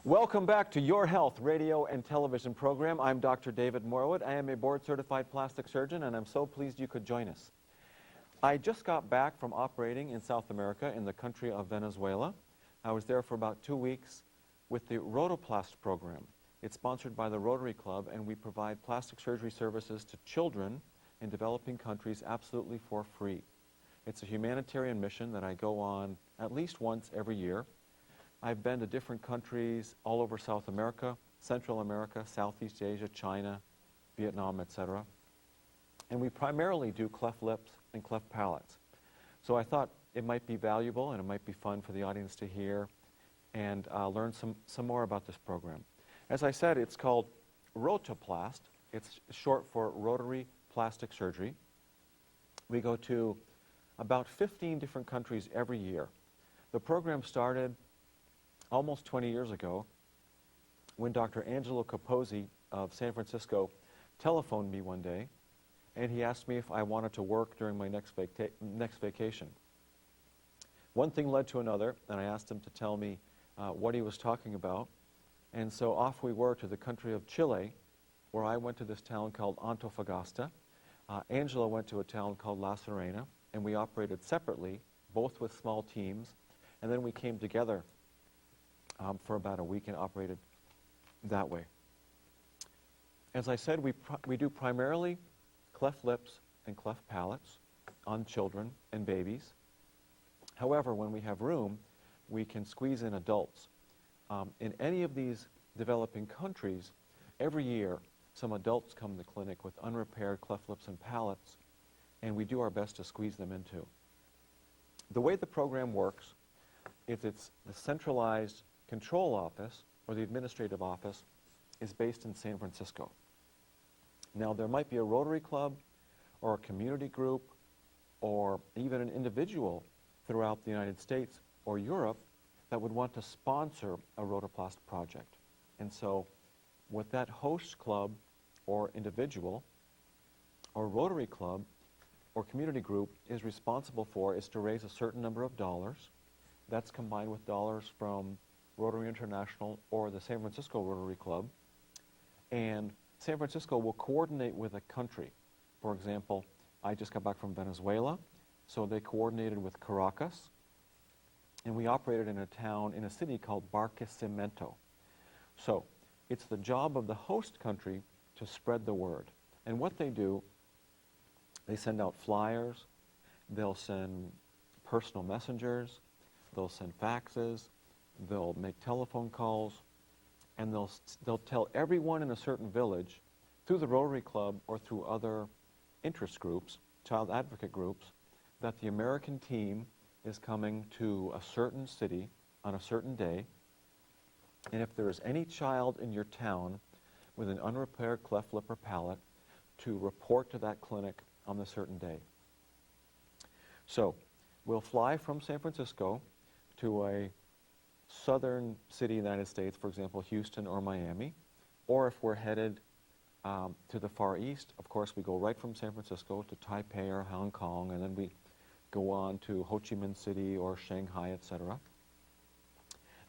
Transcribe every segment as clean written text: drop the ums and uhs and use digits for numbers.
Welcome back to Your Health radio and television program. I'm Dr. David Morwood. I am a board-certified plastic surgeon, and I'm so pleased you could join us. I just got back from operating in South America in the country of Venezuela. I was there for about 2 weeks with the Rotoplast program. It's sponsored by the Rotary Club, and we provide plastic surgery services to children in developing countries absolutely for free. It's a humanitarian mission that I go on at least once every year. I've been to different countries all over South America, Central America, Southeast Asia, China, Vietnam, etc. And we primarily do cleft lips and cleft palates. So I thought it might be valuable and it might be fun for the audience to hear and learn some more about this program. As I said, it's called Rotoplast. It's short for Rotary Plastic Surgery. We go to about 15 different countries every year. The program started almost 20 years ago when Dr. Angelo Capozzi of San Francisco telephoned me one day, and he asked me if I wanted to work during my next vacation. One thing led to another, and I asked him to tell me what he was talking about, and so off we were to the country of Chile, where I went to this town called Antofagasta. Angelo went to a town called La Serena, and we operated separately, both with small teams, and then we came together for about a week and operated that way. As I said, we do primarily cleft lips and cleft palates on children and babies. However, when we have room, we can squeeze in adults. In any of these developing countries, every year some adults come to the clinic with unrepaired cleft lips and palates, and we do our best to squeeze them into. The way the program works is it's the centralized control office, or the administrative office, is based in San Francisco. Now, there might be a Rotary Club or a community group or even an individual throughout the United States or Europe that would want to sponsor a Rotoplast project. And so what that host club or individual or Rotary Club or community group is responsible for is to raise a certain number of dollars. That's combined with dollars from Rotary International or the San Francisco Rotary Club. And San Francisco will coordinate with a country. For example, I just got back from Venezuela, so they coordinated with Caracas, and we operated in a city called Barquisimeto. So it's the job of the host country to spread the word. And what they do, they send out flyers, they'll send personal messengers, they'll send faxes, they'll make telephone calls, and they'll tell everyone in a certain village through the Rotary Club or through other interest groups, child advocate groups, that the American team is coming to a certain city on a certain day, and if there is any child in your town with an unrepaired cleft lip or palate, to report to that clinic on the certain day. So we'll fly from San Francisco to a southern city in the United States, for example, Houston or Miami, or if we're headed to the Far East, of course, we go right from San Francisco to Taipei or Hong Kong, and then we go on to Ho Chi Minh City or Shanghai, etc.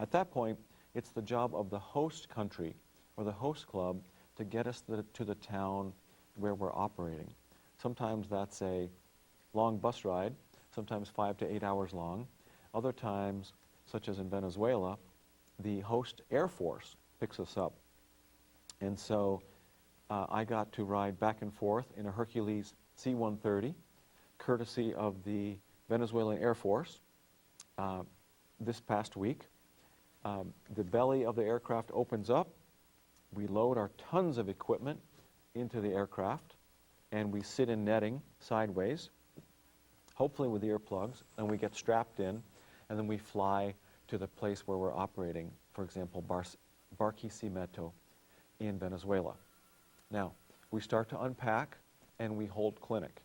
At that point, it's the job of the host country or the host club to get us to the town where we're operating. Sometimes that's a long bus ride, sometimes 5 to 8 hours long. Other times, such as in Venezuela, the host Air Force picks us up. And so I got to ride back and forth in a Hercules C-130, courtesy of the Venezuelan Air Force this past week. The belly of the aircraft opens up. We load our tons of equipment into the aircraft, and we sit in netting sideways, hopefully with earplugs, and we get strapped in, and then we fly to the place where we're operating, for example, Barquisimeto in Venezuela. Now, we start to unpack, and we hold clinic.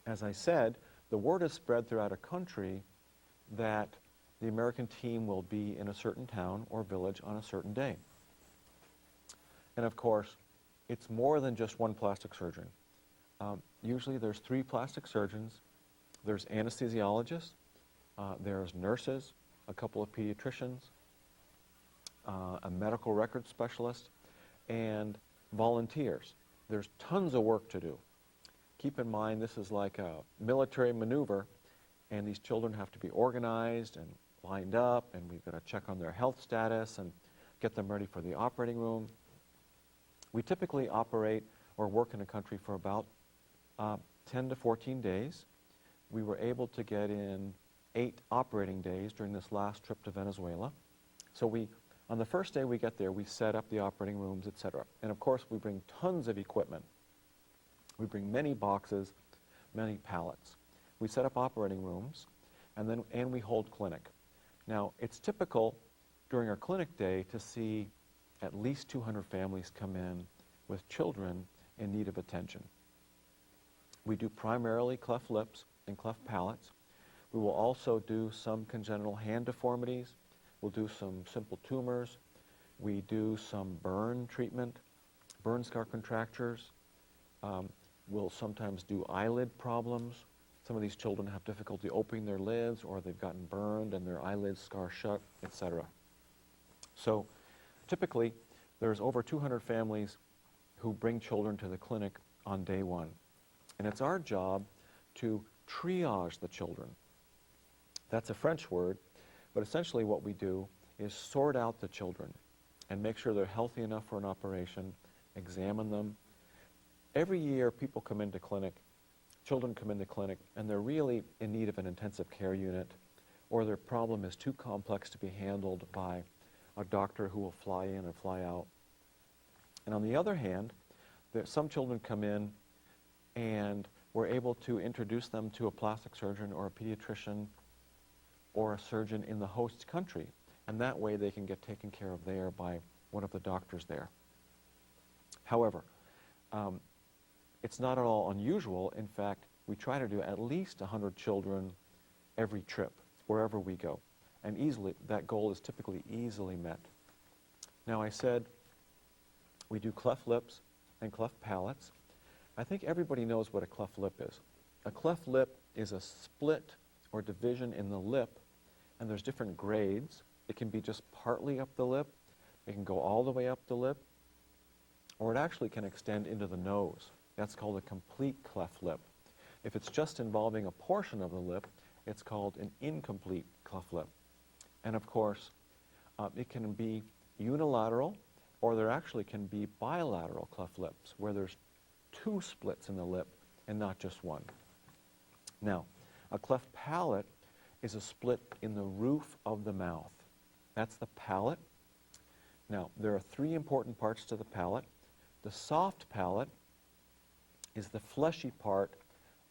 As I said, the word is spread throughout a country that the American team will be in a certain town or village on a certain day. And of course, it's more than just one plastic surgeon. Usually there's 3 plastic surgeons, there's anesthesiologists, there's nurses, a couple of pediatricians, a medical records specialist, and volunteers. There's tons of work to do. Keep in mind this is like a military maneuver, and these children have to be organized and lined up, and we've got to check on their health status and get them ready for the operating room. We typically operate or work in a country for about 10 to 14 days. We were able to get in 8 operating days during this last trip to Venezuela. So on the first day we get there, we set up the operating rooms, etc. And of course, we bring tons of equipment. We bring many boxes, many pallets. We set up operating rooms, and we hold clinic. Now, it's typical during our clinic day to see at least 200 families come in with children in need of attention. We do primarily cleft lips and cleft palates. We will also do some congenital hand deformities. We'll do some simple tumors. We do some burn treatment, burn scar contractures. We'll sometimes do eyelid problems. Some of these children have difficulty opening their lids, or they've gotten burned and their eyelids scar shut, etc. So typically, there's over 200 families who bring children to the clinic on day one. And it's our job to triage the children. That's a French word, but essentially what we do is sort out the children and make sure they're healthy enough for an operation, examine them. Every year people come into clinic, children come into clinic, and they're really in need of an intensive care unit, or their problem is too complex to be handled by a doctor who will fly in and fly out. And on the other hand, some children come in and we're able to introduce them to a plastic surgeon or a pediatrician or a surgeon in the host country, and that way they can get taken care of there by one of the doctors there. However, it's not at all unusual. In fact, we try to do at least 100 children every trip, wherever we go. And that goal is typically easily met. Now, I said we do cleft lips and cleft palates. I think everybody knows what a cleft lip is. A cleft lip is a split or division in the lip, and there's different grades. It can be just partly up the lip, it can go all the way up the lip, or it actually can extend into the nose. That's called a complete cleft lip. If it's just involving a portion of the lip, it's called an incomplete cleft lip. And of course, it can be unilateral, or there actually can be bilateral cleft lips, where there's 2 splits in the lip and not just one. Now, a cleft palate is a split in the roof of the mouth. That's the palate. Now, there are 3 important parts to the palate. The soft palate is the fleshy part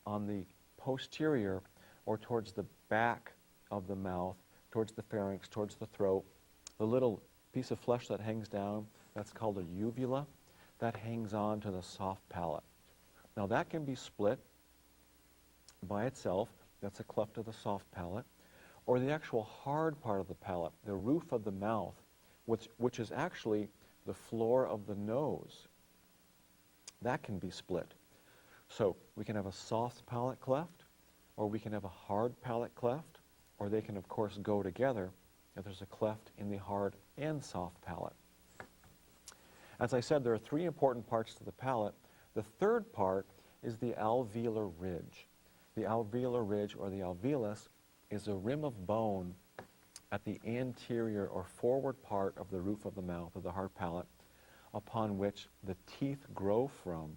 on the posterior or towards the back of the mouth, towards the pharynx, towards the throat. The little piece of flesh that hangs down, that's called a uvula. That hangs on to the soft palate. Now that can be split by itself. That's a cleft of the soft palate. Or the actual hard part of the palate, the roof of the mouth, which is actually the floor of the nose. That can be split. So we can have a soft palate cleft, or we can have a hard palate cleft, or they can of course go together if there's a cleft in the hard and soft palate. As I said, there are 3 important parts to the palate. The third part is the alveolar ridge. The alveolar ridge, or the alveolus, is a rim of bone at the anterior or forward part of the roof of the mouth, of the hard palate, upon which the teeth grow from.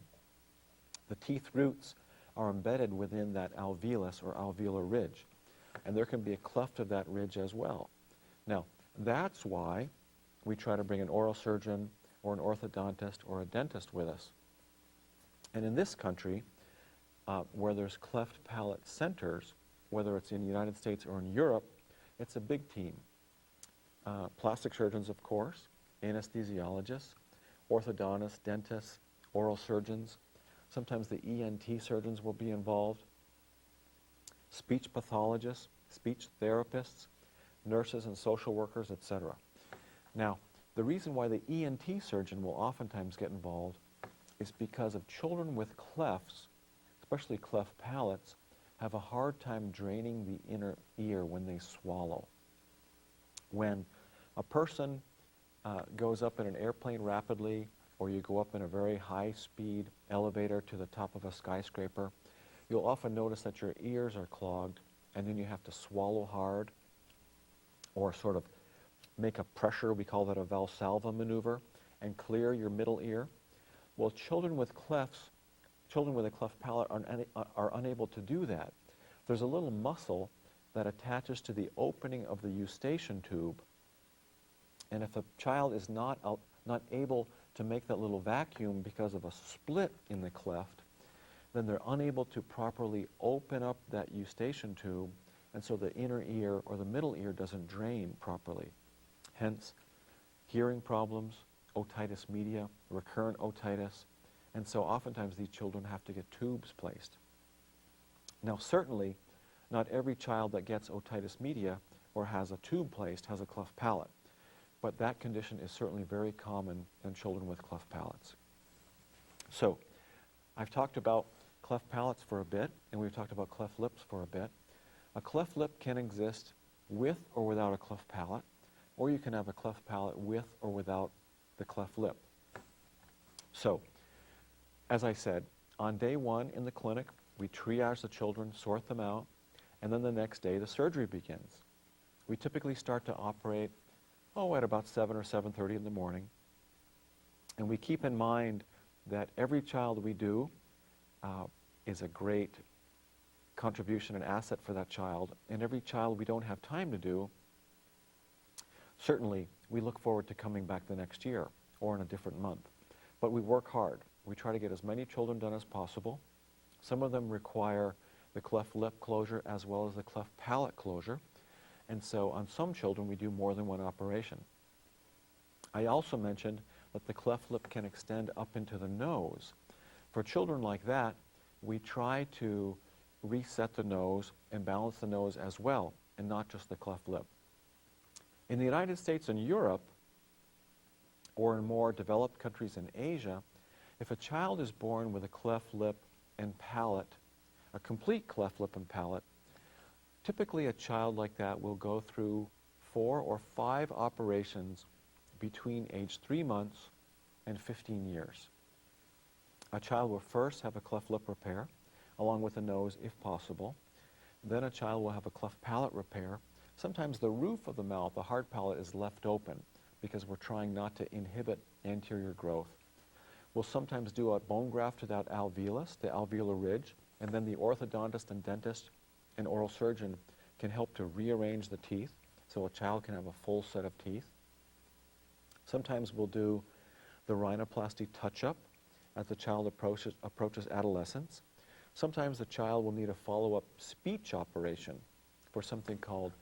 The teeth roots are embedded within that alveolus or alveolar ridge, and there can be a cleft of that ridge as well. Now, that's why we try to bring an oral surgeon or an orthodontist or a dentist with us. And in this country, where there's cleft palate centers, whether it's in the United States or in Europe, it's a big team. Plastic surgeons, of course, anesthesiologists, orthodontists, dentists, oral surgeons. Sometimes the ENT surgeons will be involved. Speech pathologists, speech therapists, nurses and social workers, etc. Now, the reason why the ENT surgeon will oftentimes get involved is because of children with clefts, especially cleft palates, have a hard time draining the inner ear when they swallow. When a person goes up in an airplane rapidly, or you go up in a very high-speed elevator to the top of a skyscraper, you'll often notice that your ears are clogged, and then you have to swallow hard, or sort of make a pressure, we call that a Valsalva maneuver, and clear your middle ear. Well, children with a cleft palate are unable to do that. There's a little muscle that attaches to the opening of the eustachian tube, and if a child is not able to make that little vacuum because of a split in the cleft, then they're unable to properly open up that eustachian tube, and so the inner ear or the middle ear doesn't drain properly. Hence, hearing problems, otitis media, recurrent otitis, and so oftentimes these children have to get tubes placed. Now certainly, not every child that gets otitis media or has a tube placed has a cleft palate, but that condition is certainly very common in children with cleft palates. So, I've talked about cleft palates for a bit, and we've talked about cleft lips for a bit. A cleft lip can exist with or without a cleft palate, or you can have a cleft palate with or without the cleft lip. So, as I said, on day one in the clinic, we triage the children, sort them out, and then the next day the surgery begins. We typically start to operate, at about 7 or 7:30 in the morning, and we keep in mind that every child we do is a great contribution and asset for that child, and every child we don't have time to do, certainly we look forward to coming back the next year or in a different month. But we work hard. We try to get as many children done as possible. Some of them require the cleft lip closure as well as the cleft palate closure, and so on some children we do more than one operation. I also mentioned that the cleft lip can extend up into the nose. For children like that, we try to reset the nose and balance the nose as well, and not just the cleft lip. In the United States and Europe, or in more developed countries in Asia, if a child is born with a cleft lip and palate, a complete cleft lip and palate, typically a child like that will go through 4 or 5 operations between age 3 months and 15 years. A child will first have a cleft lip repair, along with a nose if possible. Then a child will have a cleft palate repair. Sometimes the roof of the mouth, the hard palate, is left open because we're trying not to inhibit anterior growth. We'll sometimes do a bone graft to that alveolus, the alveolar ridge, and then the orthodontist and dentist and oral surgeon can help to rearrange the teeth so a child can have a full set of teeth. Sometimes we'll do the rhinoplasty touch-up as the child approaches adolescence. Sometimes the child will need a follow-up speech operation for something called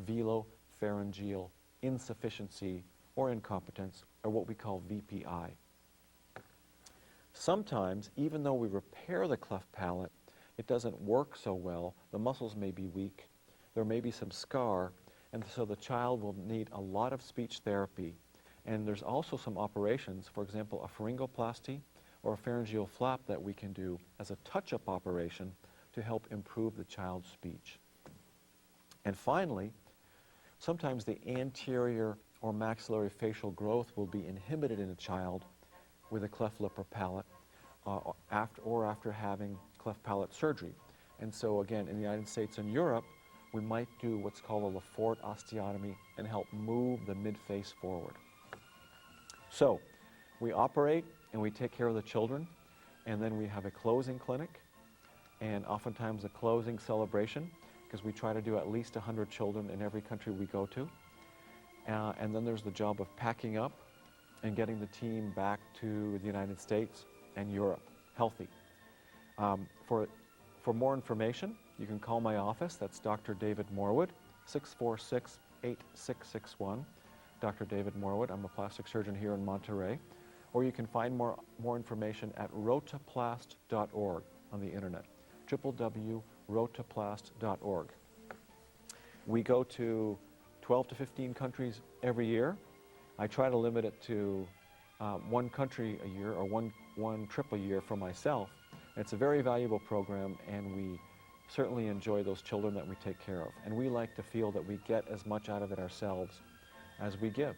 velopharyngeal insufficiency or incompetence, or what we call VPI. Sometimes, even though we repair the cleft palate, it doesn't work so well. The muscles may be weak. There may be some scar, and so the child will need a lot of speech therapy. And there's also some operations, for example, a pharyngoplasty or a pharyngeal flap that we can do as a touch-up operation to help improve the child's speech. And finally, sometimes the anterior or maxillary facial growth will be inhibited in a child with a cleft lip or palate after having cleft palate surgery. And so again, in the United States and Europe, we might do what's called a Lefort osteotomy and help move the mid-face forward. So we operate and we take care of the children, and then we have a closing clinic and oftentimes a closing celebration, because we try to do at least 100 children in every country we go to. And then there's the job of packing up and getting the team back to the United States and Europe, healthy. For more information, you can call my office. That's Dr. David Morwood, 646-8661. Dr. David Morwood. I'm a plastic surgeon here in Monterey. Or you can find more information at rotaplast.org on the internet, www.rotaplast.org. We go to 12 to 15 countries every year. I try to limit it to one country a year, or one trip a year for myself. It's a very valuable program, and we certainly enjoy those children that we take care of. And we like to feel that we get as much out of it ourselves as we give.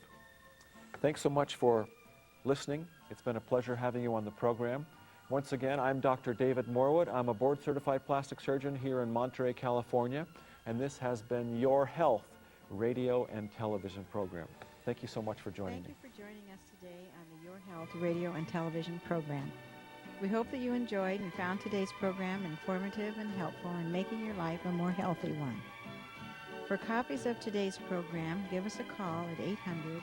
Thanks so much for listening. It's been a pleasure having you on the program. Once again, I'm Dr. David Morwood. I'm a board-certified plastic surgeon here in Monterey, California, and this has been Your Health radio and television program. Thank you so much for joining me. Thank you for joining us today on the Your Health radio and television program. We hope that you enjoyed and found today's program informative and helpful in making your life a more healthy one. For copies of today's program, give us a call at 800-4